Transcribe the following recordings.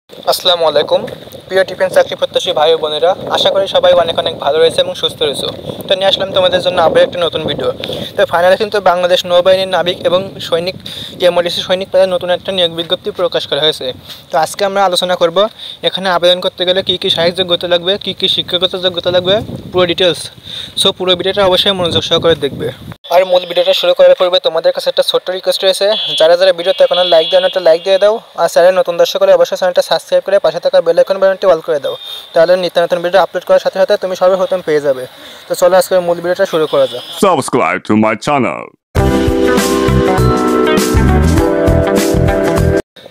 আসসালামু আলাইকুম প্রিয় ডিফেন্স চাকরি প্রত্যাশী ভাই ও বোনেরা, আশা করি সবাই অনেক অনেক ভালো রয়েছে এবং সুস্থ রয়েছে। তো নিয়ে আসলাম তোমাদের জন্য আবার একটা নতুন ভিডিও। তো ফাইনালি কিন্তু বাংলাদেশ নৌবাহিনীর নাবিক এবং সৈনিক এমওডিসি সৈনিক পদে নতুন একটা নিয়োগ বিজ্ঞপ্তি প্রকাশ করা হয়েছে। তো আজকে আমরা আলোচনা করব এখানে আবেদন করতে গেলে কী কী শারীরিক যোগ্যতা লাগবে, কী কী শিক্ষাগত যোগ্যতা লাগবে, পুরো ডিটেলস। সো পুরো ভিডিওটা অবশ্যই মনোযোগ সহকারে দেখবে। আর মূল ভিডিওটা শুরু করার পূর্বে তোমাদের কাছে একটা ছোট্ট রিকোয়েস্ট রয়েছে, যারা যারা ভিডিওতে এখন লাইক দেন একটা লাইক দিয়ে দাও, আর চ্যানেল নতুন দর্শক হলে অবশ্যই চ্যানেলটা সাবস্ক্রাইব করে পাশে থাকা বেল আইকন বাটনটি অল করে দাও, তাহলে নিত্য নতুন ভিডিও আপলোড করার সাথে সাথে তুমি সর্বপ্রথম পেয়ে যাবে। তো চলো আজকের মূল ভিডিওটা শুরু করা যাক। Subscribe to my channel.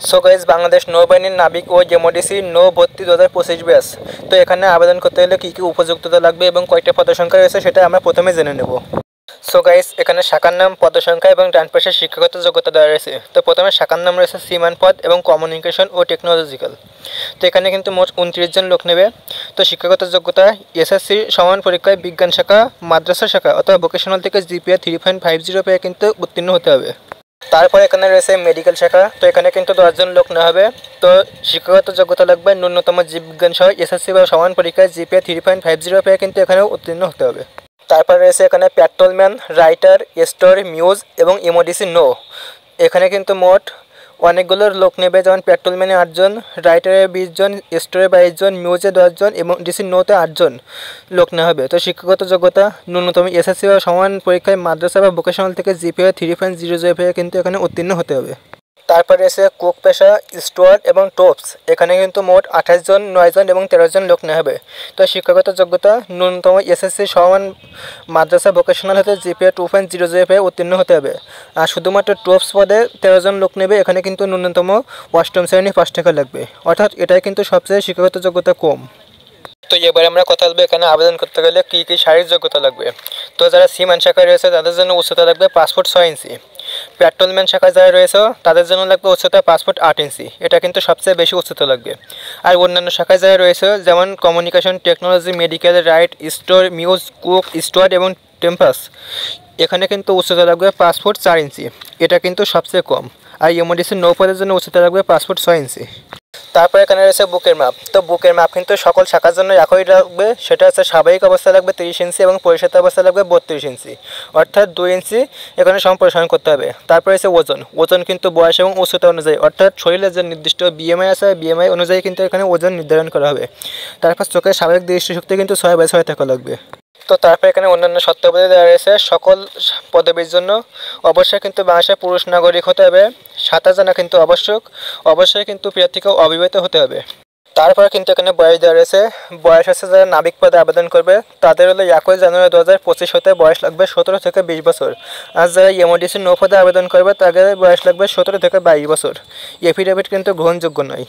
So guys, Bangladesh নৌবাহিনীর নাবিক ও এমওডিসি নৌ ভর্তি 2025 ব্যাচ। তো এখানে আবেদন করতে হলে কী কী উপযুক্ততা লাগবে এবং কয়টা পদসংখ্যা রয়েছে সেটা আমরা প্রথমে জেনে নেব। সো গাইস, এখানে শাখার নাম, পদসংখ্যা এবং ডান পাশে শিক্ষাগত যোগ্যতা দেওয়া রয়েছে। তো প্রথমে শাখার নাম রয়েছে সিমান পদ এবং কমিউনিকেশন ও টেকনোলজিক্যাল। তো এখানে কিন্তু মোট 29 জন লোক নেবে। তো শিক্ষাগত যোগ্যতা এসএসসি সমান পরীক্ষায় বিজ্ঞান শাখা, মাদ্রাসা শাখা অথবা ভোকেশনাল থেকে জিপিএ 3.50 পেয়ে কিন্তু উত্তীর্ণ হতে হবে। তারপর এখানে রয়েছে মেডিকেল শাখা। তো এখানে কিন্তু 10 জন লোক নেওয়া হবে। তো শিক্ষাগত যোগ্যতা লাগবে ন্যূনতম জীববিজ্ঞান সহ এসএসসি বা সমান পরীক্ষায় জিপিএ 3.50 পেয়ে কিন্তু এখানেও উত্তীর্ণ হতে হবে। তারপর রয়েছে এখানে পেট্রোলম্যান, রাইটার, স্টোর, মিউজ এবং এমওডিসি নো। এখানে কিন্তু মোট অনেকগুলো লোক নেবে, যেমন পেট্রোলম্যানে 8 জন, রাইটারে 20 জন, স্টোরে 22 জন, মিউজে 10 জন এবং ডিসি নোতে 8 জন লোক নেওয়া হবে। তো শিক্ষাগত যোগ্যতা ন্যূনতম এসএসসি বা সমান পরীক্ষায় মাদ্রাসা বা ভোকেশনাল থেকে জিপিএ 3.00 কিন্তু এখানে উত্তীর্ণ হতে হবে। তারপরে এসে কুক পেশা, স্টুয়ার্ড এবং টোপস। এখানে কিন্তু মোট 28 জন, 9 জন এবং 13 জন লোক নেওয়া হবে। তো শিক্ষাগত যোগ্যতা ন্যূনতম এসএসসি সমান মাদ্রাসা ভোকেশনাল হতে জিপিএ 2.00 উত্তীর্ণ হতে হবে। আর শুধুমাত্র টোপস পদে 13 জন লোক নেবে। এখানে কিন্তু ন্যূনতম অষ্টম শ্রেণী পাস থাকা লাগবে, অর্থাৎ এটাই কিন্তু সবচেয়ে শিক্ষাগত যোগ্যতা কম। তো এবার আমরা কথা বলবো এখানে আবেদন করতে গেলে কী কী শারীরিক যোগ্যতা লাগবে। তো যারা সিমান শাখায় রয়েছে তাদের জন্য উচ্চতা লাগবে পাসপোর্ট 6 ইঞ্চি। পেট্রোলম্যান শাখায় যারা রয়েছে তাদের জন্য লাগবে উচ্চতা পাসপোর্ট 8 ইঞ্চি। এটা কিন্তু সবচেয়ে বেশি উচ্চতা লাগবে। আর অন্যান্য শাখায় যারা রয়েছে যেমন communication, technology, medical, writer, store, muse, cook, steward এবং টেম্পাস, এখানে কিন্তু উচ্চতা লাগবে পাসপোর্ট 4 ইঞ্চি। এটা কিন্তু সবচেয়ে কম। আর এমওডিসি নৌপদের জন্য উচ্চতা লাগবে পাসপোর্ট 6 ইঞ্চি। তারপর এখানে রয়েছে বুকের মাপ। তো বুকের মাপ কিন্তু সকল শাখার জন্য একই লাগবে। সেটা হচ্ছে স্বাভাবিক অবস্থায় লাগবে 30 ইঞ্চি এবং পরিষেবা অবস্থায় লাগবে 32 ইঞ্চি, অর্থাৎ 2 ইঞ্চি এখানে সম্প্রসারণ করতে হবে। তারপর রয়েছে ওজন। ওজন কিন্তু বয়স এবং উচ্চতা অনুযায়ী, অর্থাৎ শরীরের যে নির্দিষ্ট বিএমআই আছে বিএমআই অনুযায়ী কিন্তু এখানে ওজন নির্ধারণ করা হবে। তারপর চোখের স্বাভাবিক দৃষ্টিশক্তি কিন্তু 6/6 থাকা লাগবে। তো তারপর এখানে অন্যান্য শর্তাবলী দেওয়া রয়েছে। সকল পদবীর জন্য অবশ্যই কিন্তু বাংলাদেশের পুরুষ নাগরিক হতে হবে। সাঁতার জানা কিন্তু আবশ্যক। অবশ্যই কিন্তু প্রার্থীকে অবিবাহিত হতে হবে। তারপর কিন্তু এখানে বয়স দেওয়া রয়েছে। বয়স হচ্ছে যারা নাবিক পদে আবেদন করবে তাদের হলো 1 জানুয়ারি 2025 হতে বয়স লাগবে 17 থেকে 20 বছর। আর যারা এমওডিসি নৌ পদে আবেদন করবে তাদের বয়স লাগবে 17 থেকে 22 বছর। এফিডেভিট কিন্তু গ্রহণযোগ্য নয়।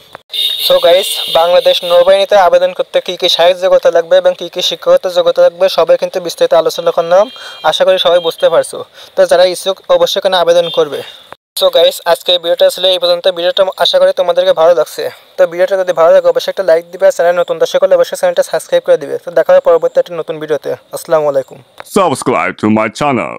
সো গাইস, বাংলাদেশ নৌবাহিনীতে আবেদন করতে কী কী শারীরিক যোগ্যতা লাগবে এবং কী কী শিক্ষাগত যোগ্যতা লাগবে সবাই কিন্তু বিস্তারিত আলোচনা করলাম। আশা করি সবাই বুঝতে পারছো। তো যারা ইচ্ছুক অবশ্যই এখানে আবেদন করবে। সো গাইস, আজকে ভিডিওটা ছিল এই পর্যন্ত। ভিডিওটা আশা করি তোমাদেরকে ভালো লাগছে। তো ভিডিওটা যদি ভালো লাগে অবশ্যই একটা লাইক দিবে, আর চ্যানেল নতুন দর্শক হলে অবশ্যই চ্যানেলটা সাবস্ক্রাইব করে দিবে। তো দেখা হবে পরবর্তী একটা নতুন ভিডিওতে। আসসালামু আলাইকুম। Subscribe to my channel.